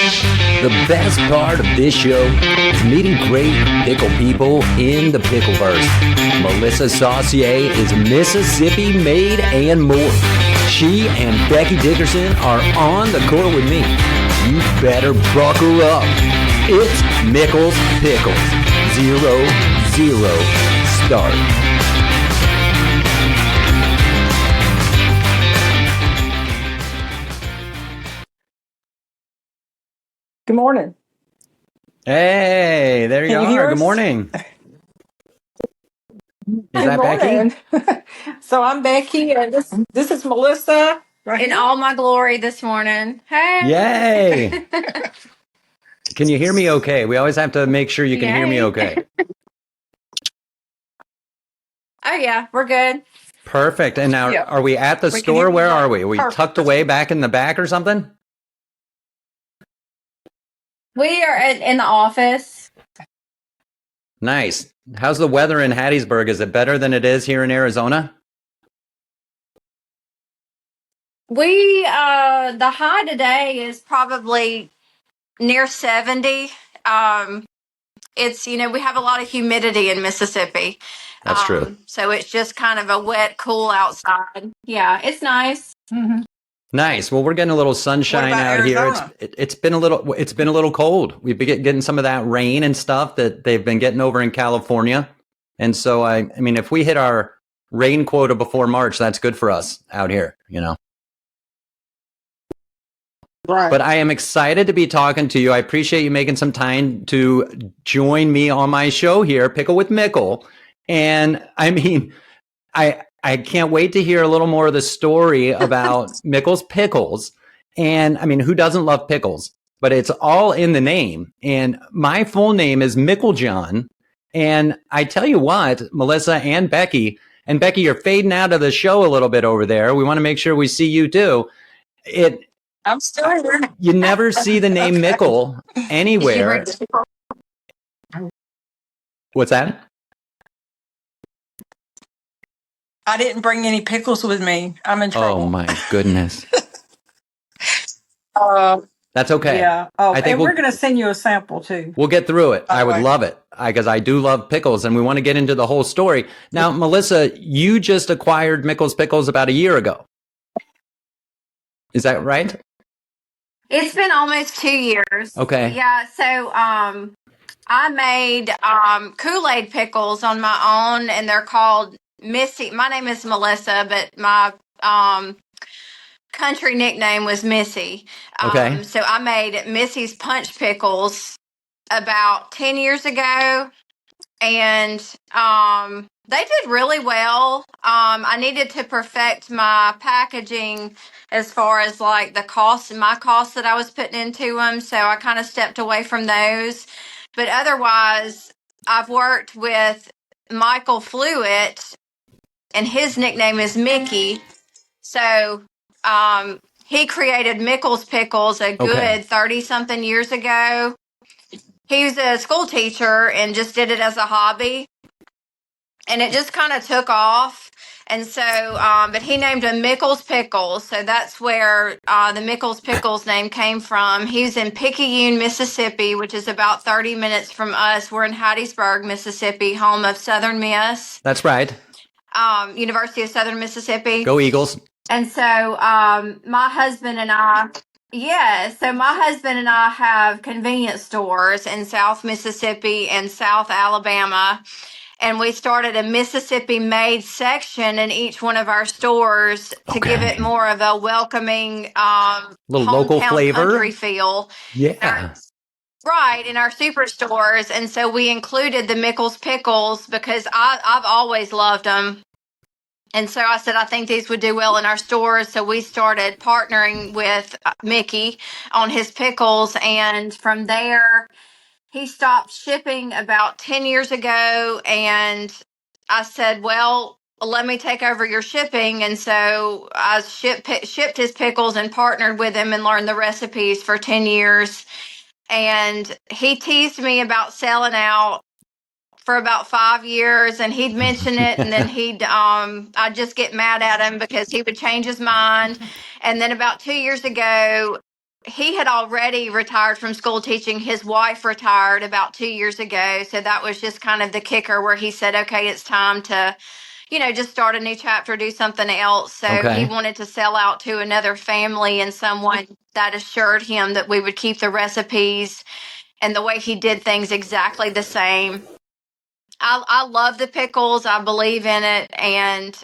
The best part of this show is meeting great pickle people in the Pickleverse. Melissa Saucier is Mississippi made and more. She and Becky Dickerson are on the court with me. You better buckle up. It's Mickle's Pickles. 0-0 start. Good morning. Hey, there you are. Good morning. Is that Becky? So I'm Becky, and this is Melissa. In all my glory this morning. Hey. Yay. Can you hear me okay? We always have to make sure you can hear me okay. Oh, yeah, we're good. Perfect. And now, are we at the store? Where are we? Are we tucked away back in the back or something? We are in the office. Nice. How's the weather in Hattiesburg? Is it better than it is here in Arizona? The high today is probably near 70. It's, we have a lot of humidity in Mississippi. That's true. So it's just kind of a wet, cool outside. Yeah, it's nice. Mm-hmm. Nice. Well, we're getting a little sunshine out Arizona? Here. It's been a little cold. We've been getting some of that rain and stuff that they've been getting over in California. And so I mean, if we hit our rain quota before March, that's good for us out here, Right. But I am excited to be talking to you. I appreciate you making some time to join me on my show here, Pickle with Mickle. And I mean, I can't wait to hear a little more of the story about Mickle's Pickles. And I mean, who doesn't love pickles? But it's all in the name. And my full name is Mickle John. And I tell you what, Melissa and Becky, you're fading out of the show a little bit over there. We want to make sure we see you too. I'm still here. You never see the name Mickle anywhere. What's that? I didn't bring any pickles with me. I'm in trouble. Oh my goodness. That's okay. Yeah. Oh, and we're going to send you a sample too. We'll get through it. I would love it because I do love pickles and we want to get into the whole story. Now, Melissa, you just acquired Mickle's Pickles about a year ago. Is that right? It's been almost 2 years. Okay. Yeah. So, I made Kool-Aid pickles on my own, and they're called Missy. My name is Melissa, but my country nickname was Missy. Okay. So I made Missy's Punch Pickles about 10 years ago, and they did really well. I needed to perfect my packaging as far as like my costs that I was putting into them. So I kind of stepped away from those. But otherwise, I've worked with Michael Fluitt, and his nickname is Mickey. So he created Mickle's Pickles a good 30-something years ago. He was a school teacher and just did it as a hobby. And it just kind of took off. And so, but he named them Mickle's Pickles. So that's where the Mickle's Pickles name came from. He's in Picayune, Mississippi, which is about 30 minutes from us. We're in Hattiesburg, Mississippi, home of Southern Miss. That's right. University of Southern Mississippi. Go Eagles. And so my husband and I have convenience stores in South Mississippi and South Alabama. And we started a Mississippi-made section in each one of our stores to give it more of a welcoming, little local flavor, country feel. Yeah, right, in our superstores. And so we included the Mickle's Pickles because I've always loved them. And so I said, I think these would do well in our stores. So we started partnering with Mickey on his pickles, and from there, he stopped shipping about 10 years ago, and I said, well, let me take over your shipping. And so I shipped his pickles and partnered with him and learned the recipes for 10 years. And he teased me about selling out for about 5 years, and he'd mention it, and then I'd just get mad at him because he would change his mind. And then about 2 years ago, he had already retired from school teaching. His wife retired about 2 years ago. So that was just kind of the kicker where he said, okay, it's time to, just start a new chapter, do something else. So he Okay. wanted to sell out to another family and someone that assured him that we would keep the recipes and the way he did things exactly the same. I love the pickles. I believe in it. And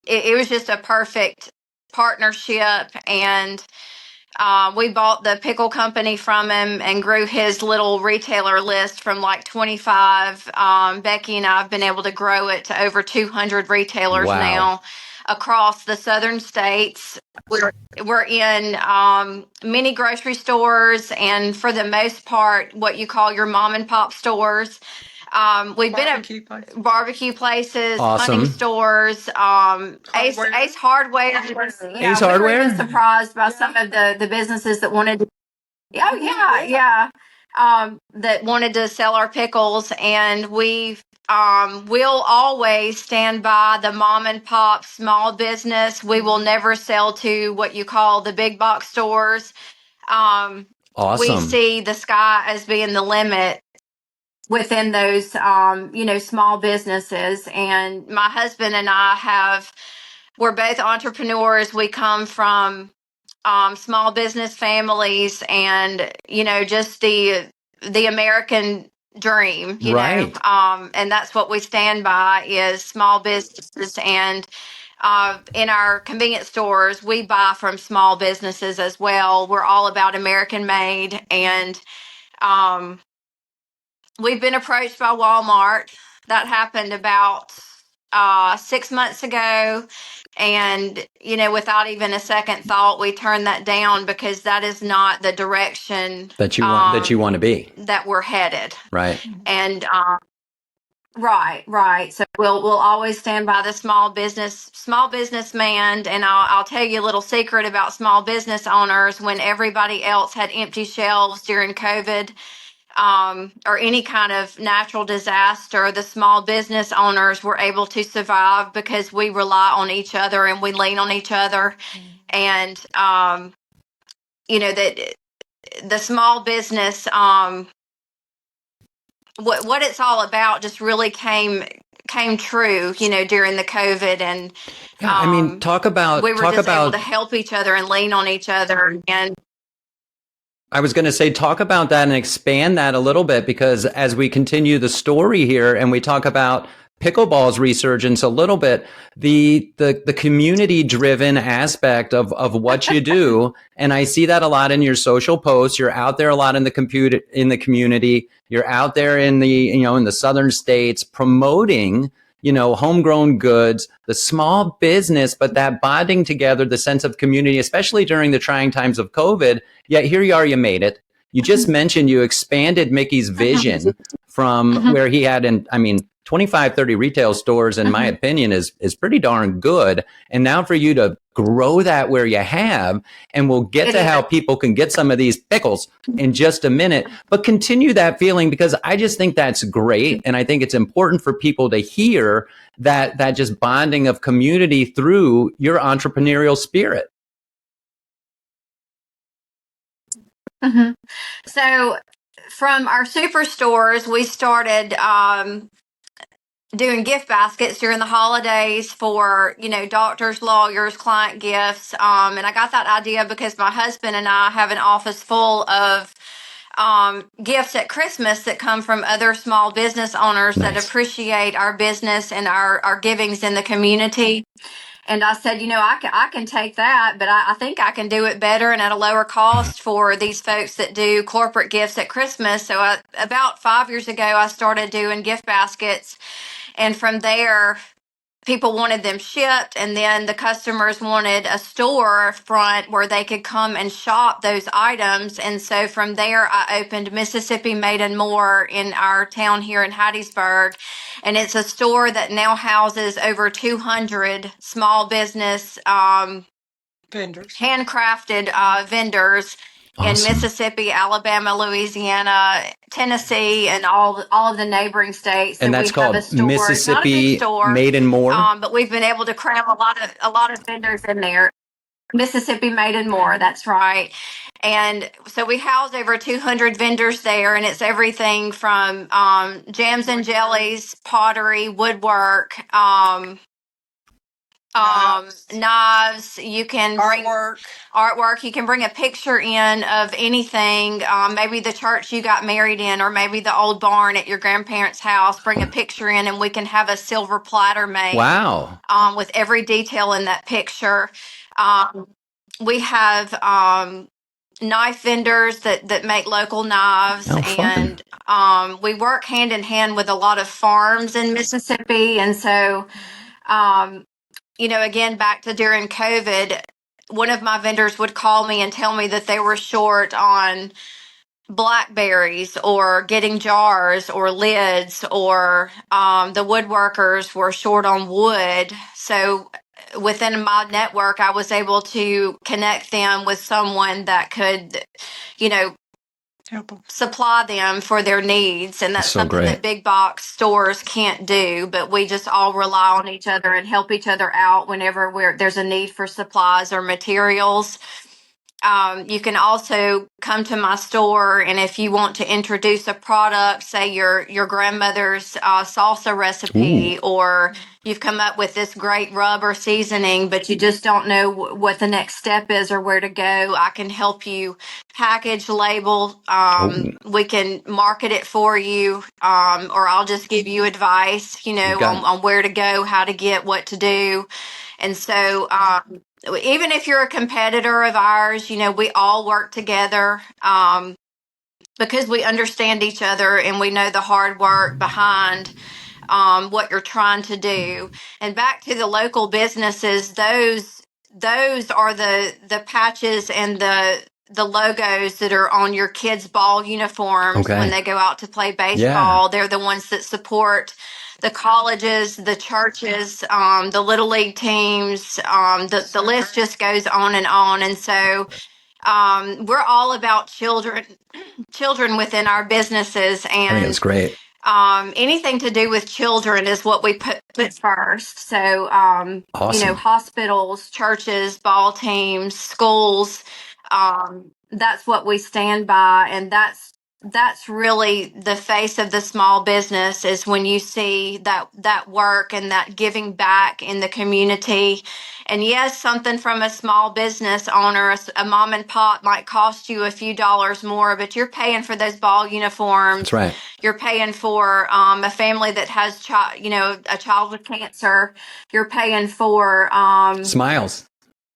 it was just a perfect partnership. And we bought the pickle company from him and grew his little retailer list from like 25. Becky and I have been able to grow it to over 200 retailers Wow. now across the southern states. We're in many grocery stores and for the most part, what you call your mom and pop stores. We've been at barbecue places, hunting Awesome. stores, Ace Hardware. Yeah, Ace we were Hardware? even surprised by some of the businesses that wanted to. Oh yeah. That wanted to sell our pickles, and we will always stand by the mom and pop small business. We will never sell to what you call the big box stores. We Awesome. see the sky as being the limit within those, small businesses. And my husband and we're both entrepreneurs. We come from small business families and, just the American dream, Right. and that's what we stand by is small businesses. And in our convenience stores, we buy from small businesses as well. We're all about American made. And we've been approached by Walmart. That happened about 6 months ago. And, without even a second thought, we turned that down because that is not the direction That you want to be. that we're headed. Right. And right. So we'll always stand by the small businessman. And I'll tell you a little secret about small business owners. When everybody else had empty shelves during COVID, or any kind of natural disaster, the small business owners were able to survive because we rely on each other and we lean on each other. And, that the small business, what it's all about just really came true, during the COVID. And Yeah, I mean, we were just able to help each other and lean on each other. And I was going to say, talk about that and expand that a little bit, because as we continue the story here and we talk about pickleball's resurgence a little bit, the community driven aspect of what you do, and I see that a lot in your social posts. You're out there a lot in the community. You're out there in the southern states promoting homegrown goods, the small business, but that bonding together, the sense of community, especially during the trying times of COVID. Yet here you are, you made it. You just mentioned you expanded Mickey's vision from where he had 25, 30 retail stores, in my opinion, is pretty darn good. And now for you to grow that where you have, and we'll get to how people can get some of these pickles in just a minute, but continue that feeling, because I just think that's great. And I think it's important for people to hear that just bonding of community through your entrepreneurial spirit. Mm-hmm. So from our superstores, we started doing gift baskets during the holidays for, doctors, lawyers, client gifts. And I got that idea because my husband and I have an office full of gifts at Christmas that come from other small business owners that appreciate our business and our givings in the community. And I said, I can take that, but I think I can do it better and at a lower cost for these folks that do corporate gifts at Christmas. So about 5 years ago, I started doing gift baskets. And from there, people wanted them shipped. And then the customers wanted a store front where they could come and shop those items. And so from there, I opened Mississippi Made and More in our town here in Hattiesburg. And it's a store that now houses over 200 small business vendors, handcrafted vendors. Awesome. In Mississippi, Alabama, Louisiana, Tennessee, and all of the neighboring states. And that's called Mississippi Made and More. But we've been able to cram a lot of vendors in there. Mississippi Made and More. That's right. And so we house over 200 vendors there, and it's everything from jams and jellies, pottery, woodwork, knives. You can bring artwork. You can bring a picture in of anything, maybe the church you got married in, or maybe the old barn at your grandparents' house. Bring a picture in, and we can have a silver platter made. Wow. With every detail in that picture. We have knife vendors that make local knives, Oh, fun. and we work hand in hand with a lot of farms in Mississippi. And so, again, back to during COVID, one of my vendors would call me and tell me that they were short on blackberries or getting jars or lids, or the woodworkers were short on wood. So within my network, I was able to connect them with someone that could, supply them for their needs. And that's So something great. that big box stores can't do, but we just all rely on each other and help each other out whenever there's a need for supplies or materials. You can also come to my store, and if you want to introduce a product, say your grandmother's salsa recipe, or you've come up with this great rub or seasoning, but you just don't know what the next step is or where to go, I can help you package, label. We can market it for you, or I'll just give you advice, on where to go, how to get, what to do. And so, even if you're a competitor of ours, we all work together because we understand each other and we know the hard work behind what you're trying to do. And back to the local businesses, those are the patches and the logos that are on your kids' ball uniforms when they go out to play baseball. Yeah. They're the ones that support the colleges, the churches, the little league teams. The list just goes on and on. And so we're all about children within our businesses, and I think it's great. Anything to do with children is what we put first. So, awesome. Hospitals, churches, ball teams, schools, that's what we stand by. And that's really the face of the small business, is when you see that work and that giving back in the community. And yes, something from a small business owner, a mom and pop, might cost you a few dollars more, but you're paying for those ball uniforms. That's right. You're paying for a family that has a child with cancer. You're paying for smiles.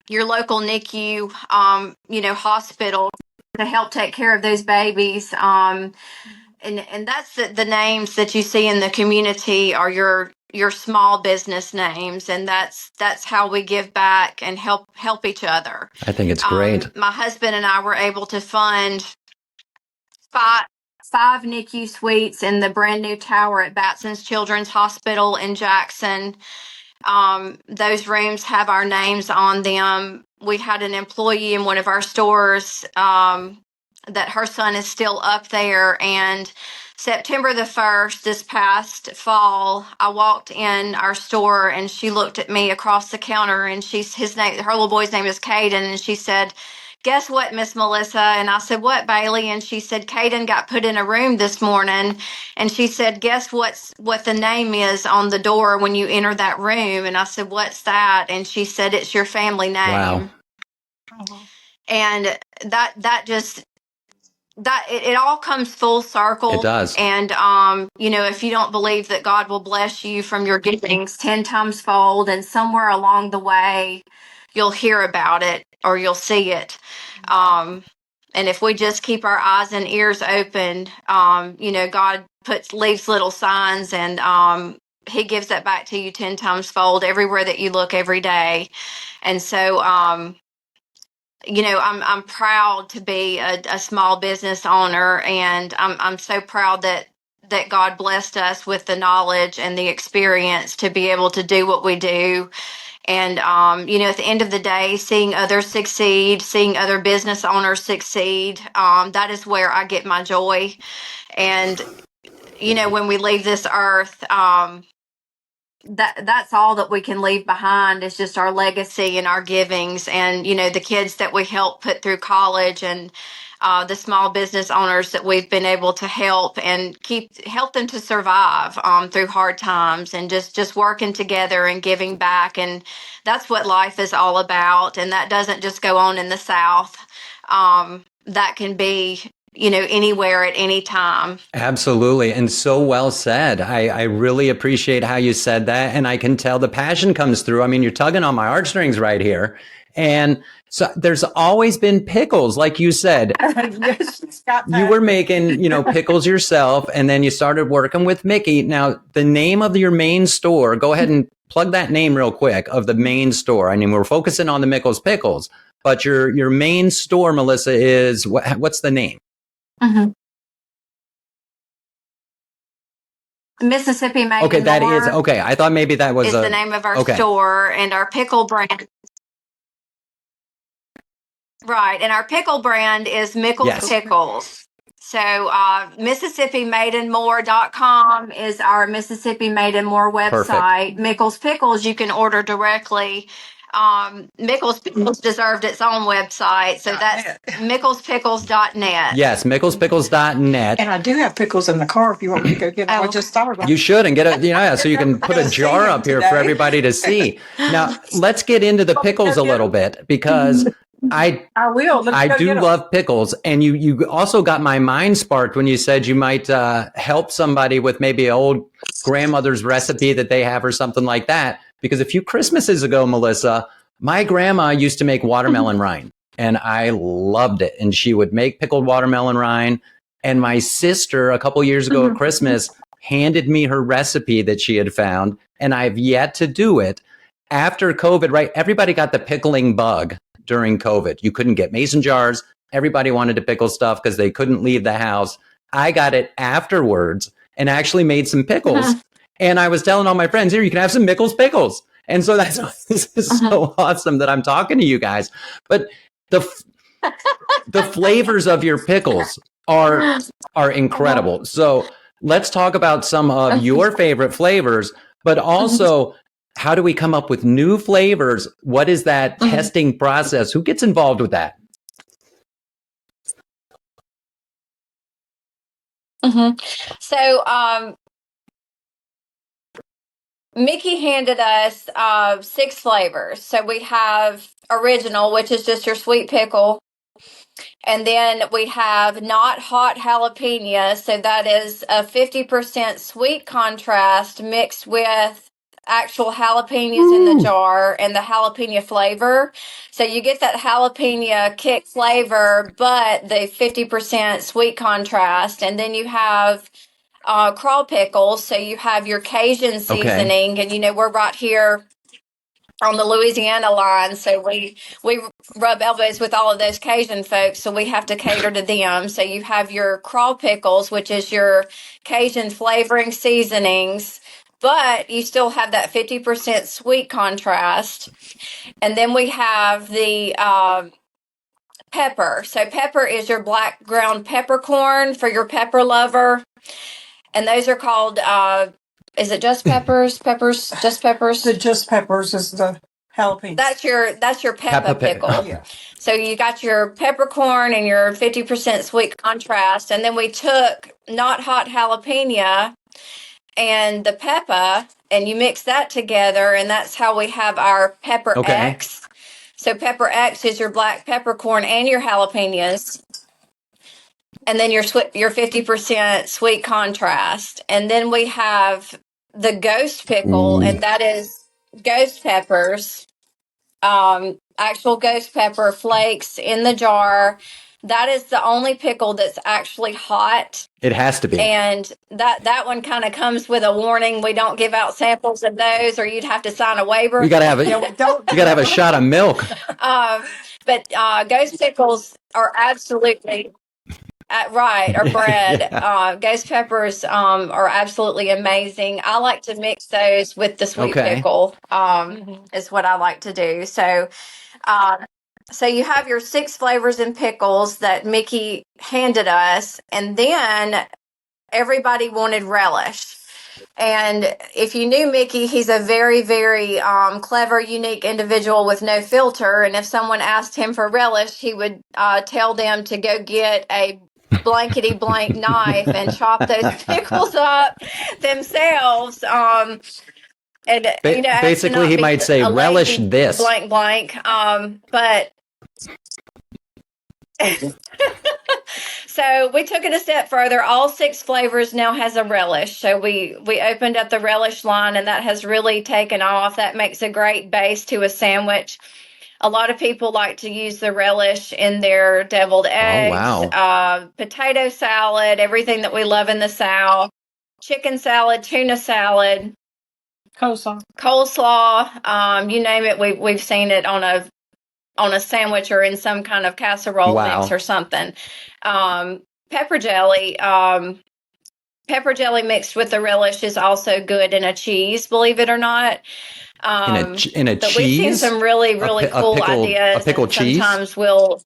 Your local NICU, hospital to help take care of those babies. And that's the names that you see in the community are your small business names, and that's how we give back and help each other. I think it's great. My husband and I were able to fund five NICU suites in the brand new tower at Batson's Children's Hospital in Jackson. Those rooms have our names on them. We had an employee in one of our stores that her son is still up there. And September the 1st, this past fall, I walked in our store and she looked at me across the counter, and her little boy's name is Caden, and she said, "Guess what, Miss Melissa?" And I said, "What, Bailey?" And she said, "Caden got put in a room this morning." And she said, "Guess what the name is on the door when you enter that room?" And I said, "What's that?" And she said, "It's your family name." Wow. And it all comes full circle. It does. And, if you don't believe that God will bless you from your givings 10 times fold, and somewhere along the way, you'll hear about it or you'll see it. And if we just keep our eyes and ears open, God leaves little signs, and he gives that back to you 10 times fold everywhere that you look every day. And so, I'm proud to be a small business owner, and I'm so proud that God blessed us with the knowledge and the experience to be able to do what we do. And, at the end of the day, seeing others succeed, seeing other business owners succeed, that is where I get my joy. And, when we leave this earth, that's all that we can leave behind is just our legacy and our givings, and the kids that we help put through college, and the small business owners that we've been able to help and help them to survive through hard times, and just working together and giving back. And that's what life is all about, and that doesn't just go on in the South. That can be anywhere at any time. Absolutely. And so well said. I really appreciate how you said that. And I can tell the passion comes through. I mean, you're tugging on my heartstrings right here. And so there's always been pickles, like you said. You were making, pickles yourself, and then you started working with Mickey. Now, the name of your main store, go ahead and plug that name real quick of the main store. I mean, we're focusing on the Mickle's Pickles, but your main store, Melissa, is what's the name? Mm-hmm. Mississippi Made Okay, and that More is okay. I thought maybe that was is the name of our store, and our pickle brand. Right, and our pickle brand is Mickle's Pickles. So MississippiMadeandMore.com is our Mississippi Made and More website. Perfect. Mickle's Pickles you can order directly. Mickle's Pickles deserved its own website, so that's MicklesPickles.net. Yes, MicklesPickles.net. And I do have pickles in the car if you want me to go get them. I just thought about it. You should, and get it, so you can put a jar up here for everybody to see. Now, let's get into the pickles a little bit, because I do love pickles, and you also got my mind sparked when you said you might help somebody with maybe an old grandmother's recipe that they have or something like that. Because a few Christmases ago, Melissa, my grandma used to make watermelon rind, and I loved it. And she would make pickled watermelon rind. And my sister, a couple years ago at Christmas, handed me her recipe that she had found, and I've yet to do it. After COVID, right? Everybody got the pickling bug during COVID. You couldn't get mason jars. Everybody wanted to pickle stuff because they couldn't leave the house. I got it afterwards and actually made some pickles. And I was telling all my friends, here, you can have some Mickle's Pickles. And so this is so awesome that I'm talking to you guys. But the flavors of your pickles are incredible. So let's talk about some of your favorite flavors, but also how do we come up with new flavors? What is that testing process? Who gets involved with that? So, Mickey handed us 6 flavors. So we have original, which is just your sweet pickle. And then we have not hot jalapeno. So that is a 50% sweet contrast mixed with actual jalapenos in the jar and the jalapeno flavor. So you get that jalapeno kick flavor, but the 50% sweet contrast. And then you have crawl pickles. So you have your Cajun seasoning, and we're right here on the Louisiana line, so we rub elbows with all of those Cajun folks, so we have to cater to them. So you have your crawl pickles, which is your Cajun flavoring seasonings, but you still have that 50% sweet contrast. And then we have the pepper. So pepper is your black ground peppercorn for your pepper lover. And those are called, is it just peppers? Just peppers? The just peppers is the jalapeno. That's your peppa pickle. Yeah. So you got your peppercorn and your 50% sweet contrast. And then we took not hot jalapeno and the peppa, and you mix that together. And that's how we have our Pepper X. So Pepper X is your black peppercorn and your jalapenos. And then your 50% sweet contrast. And then we have the ghost pickle, and that is ghost peppers, actual ghost pepper flakes in the jar. That is the only pickle that's actually hot. It has to be. And that one kind of comes with a warning. We don't give out samples of those, or you'd have to sign a waiver. You got to have a shot of milk. But ghost pickles are absolutely... right, or bread. Yeah. Ghost peppers are absolutely amazing. I like to mix those with the sweet pickle, is what I like to do. So you have your 6 flavors in pickles that Mickey handed us, and then everybody wanted relish. And if you knew Mickey, he's a very, very clever, unique individual with no filter. And if someone asked him for relish, he would tell them to go get a blankety blank knife and chop those pickles up themselves. And as to Basically, not he be might say, a relish lazy this. blank blank. But so we took it a step further. All 6 flavors now has a relish. So we opened up the relish line, and that has really taken off. That makes a great base to a sandwich. A lot of people like to use the relish in their deviled eggs, potato salad, everything that we love in the South, chicken salad, tuna salad, coleslaw, you name it. We've seen it on a sandwich or in some kind of casserole mix or something. Pepper jelly mixed with the relish is also good in a cheese, believe it or not. In a but cheese? We've seen some really, really cool ideas. A pickled cheese? Sometimes we'll,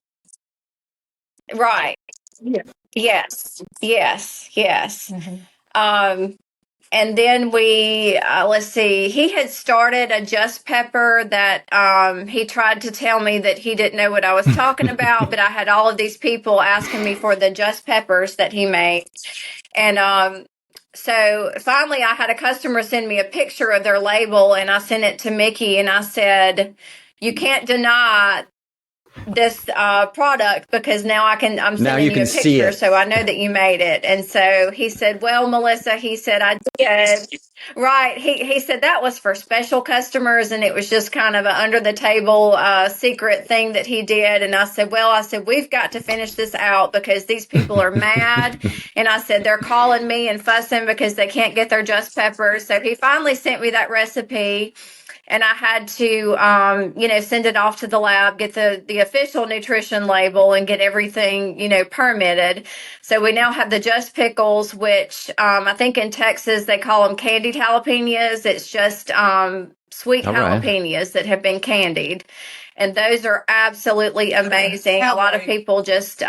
right. Yeah. Yes. Mm-hmm. And then we, let's see, he had started a just pepper that he tried to tell me that he didn't know what I was talking about, but I had all of these people asking me for the just peppers that he made. And so finally I had a customer send me a picture of their label, and I sent it to Mickey, and I said, you can't deny this product because now I'm sending you a picture, so I know that you made it. And so he said, well, Melissa, he said, I did. Right. He said that was for special customers, and it was just kind of an under the table secret thing that he did. And I said, we've got to finish this out because these people are mad. And I said, they're calling me and fussing because they can't get their just peppers. So he finally sent me that recipe. And I had to, send it off to the lab, get the official nutrition label, and get everything, permitted. So we now have the Just Pickles, which I think in Texas they call them candied jalapenos. It's just sweet jalapenos that have been candied. And those are absolutely amazing. A lot of people just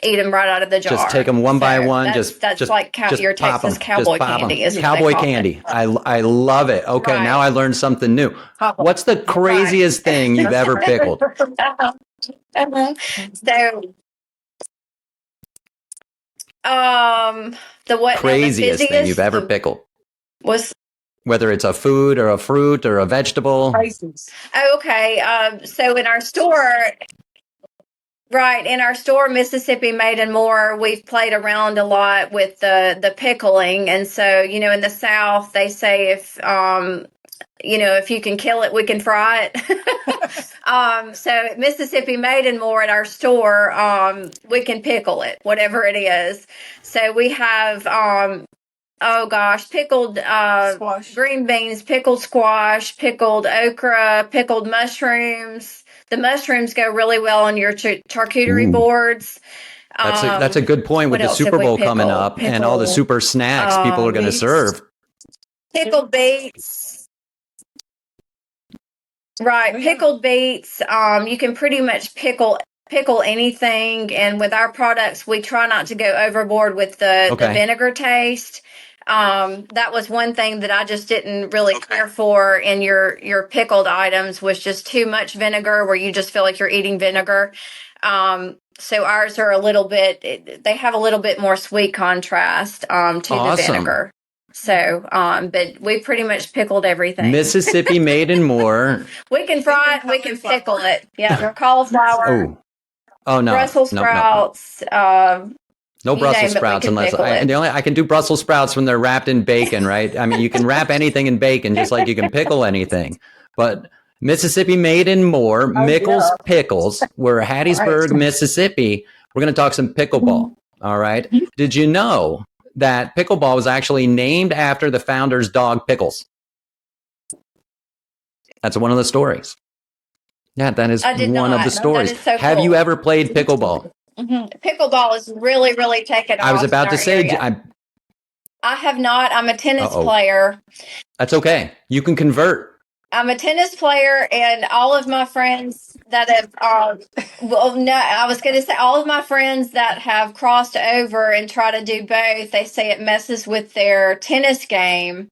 eat them right out of the jar. Just take them one by one. That's like your Texas cowboy candy. Is cowboy candy. I love it. Okay, now I learned something new. What's the craziest thing you've ever pickled? The craziest thing you've ever pickled was, whether it's a food or a fruit or a vegetable. Oh, okay. So in our store. Right. In our store, Mississippi Made and More, we've played around a lot with the pickling. And so, in the South, they say if you can kill it, we can fry it. So Mississippi Made and More at our store, we can pickle it, whatever it is. So we have, pickled green beans, pickled squash, pickled okra, pickled mushrooms. The mushrooms go really well on your charcuterie boards. That's a good point with the Super Bowl coming up and all the super snacks people are going to serve. Pickled beets. Right, pickled beets. You can pretty much pickle anything, and with our products, we try not to go overboard with the vinegar taste. That was one thing that I just didn't really care for in your pickled items, was just too much vinegar where you just feel like you're eating vinegar. So ours are they have a little bit more sweet contrast to the vinegar. So, but we pretty much pickled everything. Mississippi Made and More. We can fry it, we can pickle it. Yeah, cauliflower. Oh no. Brussels sprouts. No Brussels sprouts unless I can do Brussels sprouts when they're wrapped in bacon, right? I mean, you can wrap anything in bacon just like you can pickle anything. But Mississippi Made and More, Mickle's Pickles, we're Hattiesburg, Mississippi. We're going to talk some pickleball. All right. Did you know that pickleball was actually named after the founder's dog, Pickles? That's one of the stories. Yeah, that is one of the stories. So have you ever played pickleball? Mm-hmm. Pickleball is really, really taken off. I was about to say, I have not. I'm a tennis player. That's okay. You can convert. I'm a tennis player, and all of my friends that have, well, no, I was going to say all of my friends that have crossed over and try to do both, they say it messes with their tennis game,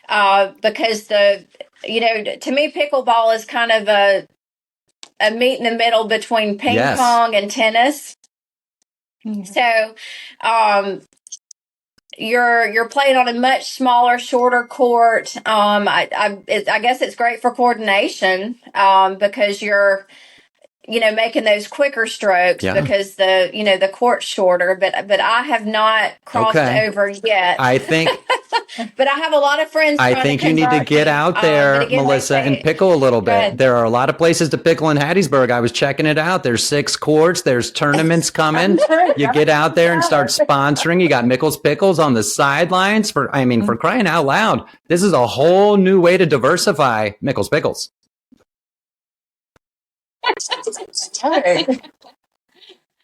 because to me, pickleball is kind of a meet in the middle between ping pong and tennis. So, you're playing on a much smaller, shorter court. I guess it's great for coordination, because you're, making those quicker strokes because the court's shorter. But I have not crossed over yet. I think. But I have a lot of friends. I think you need to get out there, Melissa, and pickle a little bit. There are a lot of places to pickle in Hattiesburg. I was checking it out. There's 6 courts. There's tournaments coming. You get out there and start sponsoring. You got Mickle's Pickles on the sidelines for crying out loud. This is a whole new way to diversify Mickle's Pickles.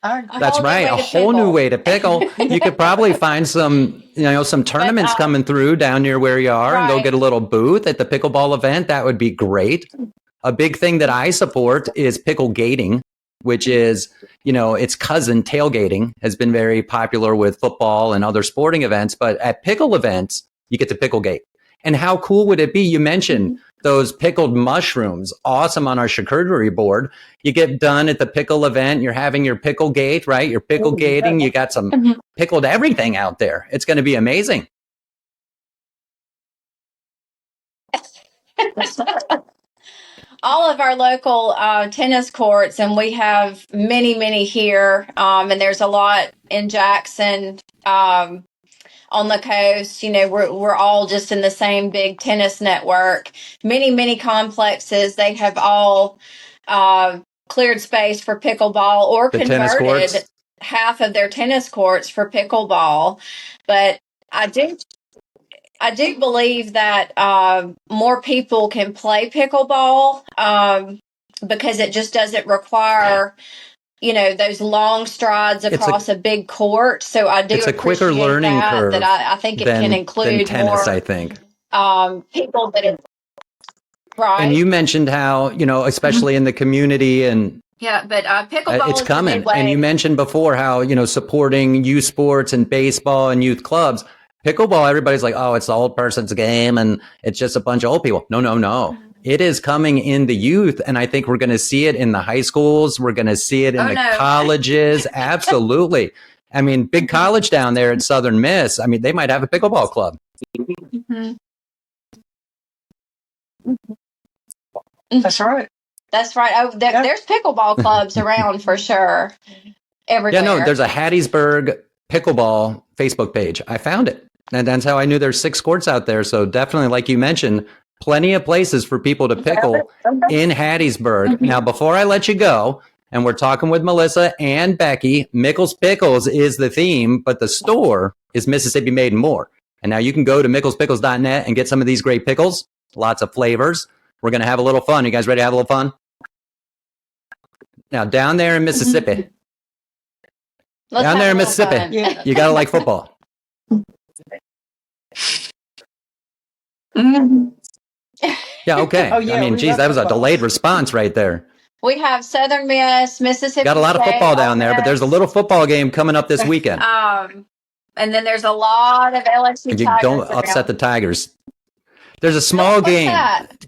That's right. A whole new way to pickle. You could probably find some tournaments coming through down near where you are and go get a little booth at the pickleball event. That would be great. A big thing that I support is Picklegating, which is, its cousin tailgating, has been very popular with football and other sporting events. But at pickle events, you get to Picklegate. And how cool would it be? You mentioned those pickled mushrooms, awesome on our charcuterie board. You get done at the pickle event, you're having your Picklegate, right? You're Picklegating. You got some pickled everything out there. It's going to be amazing. All of our local tennis courts, and we have many, many here, and there's a lot in Jackson, on the coast. We're all just in the same big tennis network. Many, many complexes, they have all cleared space for pickleball or converted half of their tennis courts for pickleball. But I do believe that more people can play pickleball, because it just doesn't require those long strides across a big court. So I do. It's a quicker learning curve. That I think it can include tennis. More, I think people that are right. And you mentioned how especially in the community and. Yeah, but pickleball it's is coming. And you mentioned before how supporting youth sports and baseball and youth clubs. Pickleball, everybody's like, oh, it's the old person's game and it's just a bunch of old people. No. It is coming in the youth, and I think we're going to see it in the high schools. We're going to see it in colleges. Absolutely. Big college down there at Southern Miss. They might have a pickleball club. That's right. That's right. Oh, there's pickleball clubs around for sure. Everywhere. Yeah, no, there's a Hattiesburg pickleball Facebook page. I found it. And that's how I knew there's 6 courts out there. So definitely, like you mentioned, plenty of places for people to pickle in Hattiesburg. Now, before I let you go, and we're talking with Melissa and Becky, Mickle's Pickles is the theme, but the store is Mississippi Made and More. And now you can go to micklespickles.net and get some of these great pickles, lots of flavors. We're going to have a little fun. You guys ready to have a little fun? Now, down there in Mississippi, you got to like football. Yeah, okay. Oh, yeah, geez, that was a delayed response right there. We have Southern Miss, Mississippi. Got a lot of football down there, but there's a little football game coming up this weekend. And then there's a lot of LSU Tigers. Don't upset the Tigers. There's a small game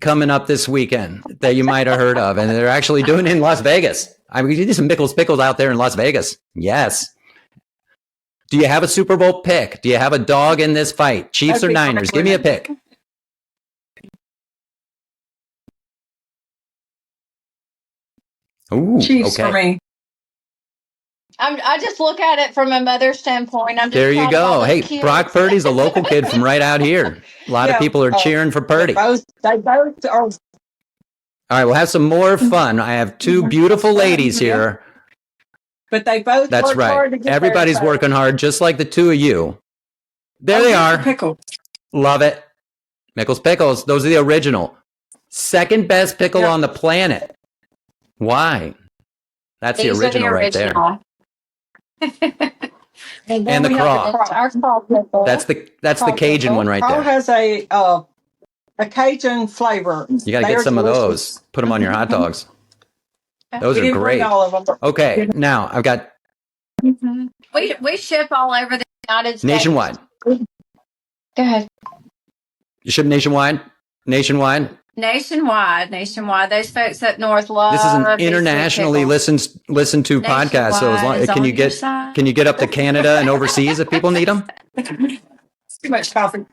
coming up this weekend that you might have heard of, and they're actually doing it in Las Vegas. You do some Mickle's Pickles out there in Las Vegas. Yes. Do you have a Super Bowl pick? Do you have a dog in this fight? Chiefs or Niners? Give me a pick. Ooh, Chiefs for me. I just look at it from a mother's standpoint. There you go. Hey, kids. Brock Purdy's a local kid from right out here. A lot of people are cheering for Purdy. They both are. All right, we'll have some more fun. I have 2 beautiful ladies here. But they both That's work hard to right. get Everybody's working hard, just like the 2 of you. There they are. Pickle. Love it. Mickle's Pickles. Those are the original. Second best pickle on the planet. Why? That's the original right there. And the craw. Our craw pickle. That's the Cajun one right there. Craw has a a Cajun flavor. You got to They get are some of delicious. those. Put them on your hot dogs. Those We are didn't bring great. all of them. Okay, now I've got We ship all over the United States. nationwide. Go ahead. You ship nationwide? Nationwide? Nationwide. Those folks up north love. This is an these internationally pickles. listened to podcast. So as long Nationwide is can you on your get side. can you get up to Canada and overseas if people need them? It's too much coffee.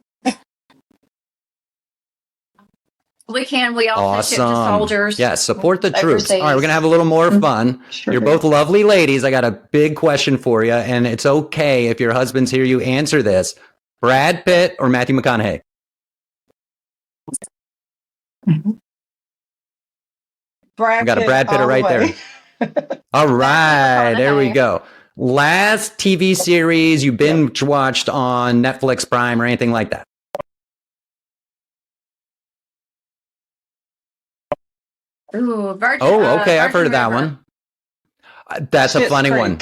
We can. We also ship to Awesome. soldiers. Yes, support the troops. overseas. All right, we're gonna have a little more fun. Sure. You're both lovely ladies. I got a big question for you, and it's okay if your husbands hear you answer this. Brad Pitt or Matthew McConaughey? Brad We got a Pitt Brad Pitter all the right way. there. All right, there we McConaughey. go. Last TV series you binge watched on Netflix Prime or anything like that? Ooh, Virgin. Oh, okay. I've Virgin heard of that River. one. That's a Schitt's funny Creek. one.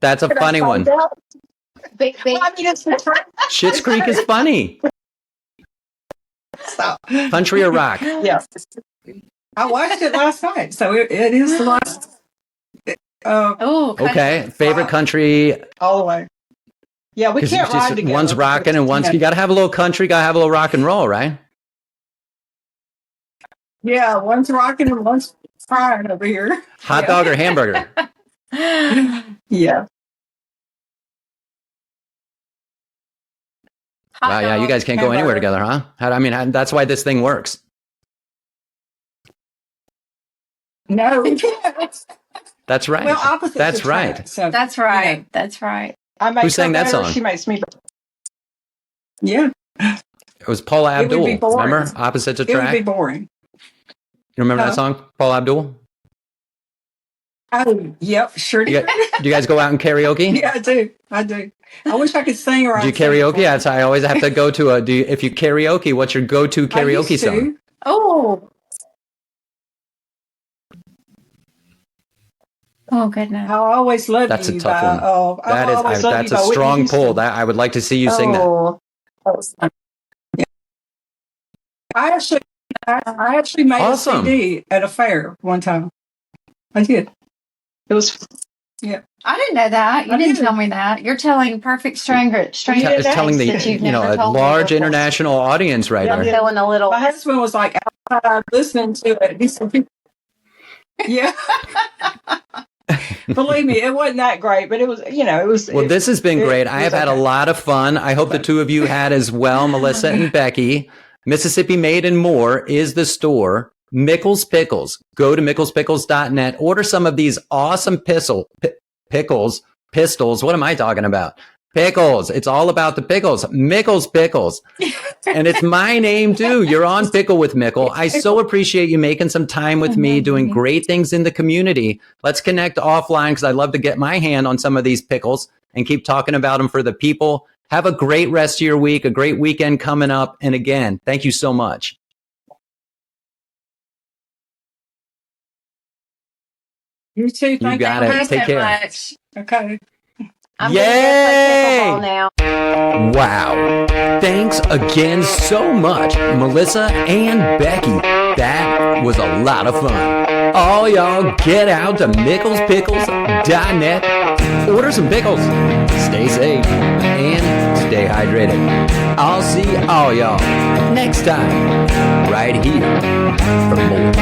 That's a Could I funny find one. out? Big. Well, I mean, it's the truth. Schitt's Creek is funny. Stop. Country or rock? Yes. I watched it last night, so it is the last. Oh, Okay. Favorite country? All the way. Yeah, we 'Cause can't it's just- ride together. one's rocking and one's, you got to have a little country, got to have a little rock and roll, right? Yeah, one's rocking and one's frying over here. Hot dog or hamburger? Yeah. Wow, yeah, you guys can't go anywhere together, huh? That's why this thing works. No. That's right. Well, opposites That's attract, right. So, That's right. That's right. I make Who sang her that better, song? She makes me better. Yeah, It was Paula It would be Abdul. boring. Remember? Opposites it would be attract. boring. You remember that Huh? song? Paula Abdul? Oh, yep, sure You do. Do you guys go out and karaoke? Yeah, I do. I wish I could sing or Do you I'd sing karaoke? for you. That's I always have to go to if you karaoke, what's your go-to I karaoke used to. song? Oh. Oh goodness. I'll always love That's you. a tough by, one. Oh, That is that's a strong pull. That I would like to see you sing that. Oh, that was fun. Yeah. I actually made Awesome. a CD at a fair one time. I did. It was. I didn't know that. You I didn't did. tell me that. You're telling perfect strangers It's telling the that you've never a told me large before. international audience right Yeah, there. yeah. Feeling a little. My husband was like outside listening to it. He said, "Yeah." Believe me, it wasn't that great, but it was. It was. Well, this has been great. I have had a lot of fun. I hope the two of you had as well, Melissa and Becky. Mississippi Made and More is the store. Mickle's Pickles. Go to micklespickles.net. Order some of these awesome pistols. What am I talking about? Pickles. It's all about the pickles. Mickle's Pickles. And it's my name too. You're on Pickle with Mickle. I so appreciate you making some time with me, doing great things in the community. Let's connect offline because I'd love to get my hand on some of these pickles and keep talking about them for the people. Have a great rest of your week, a great weekend coming up. And again, thank you so much. You too. Thank got you. it. Thank you Take so care. much. Okay. I'm Yay! gonna go play pickleball now. Wow. Thanks again so much, Melissa and Becky. That was a lot of fun. All y'all get out to micklespickles.net. Order some pickles. Stay safe and stay hydrated. I'll see all y'all next time right here for more.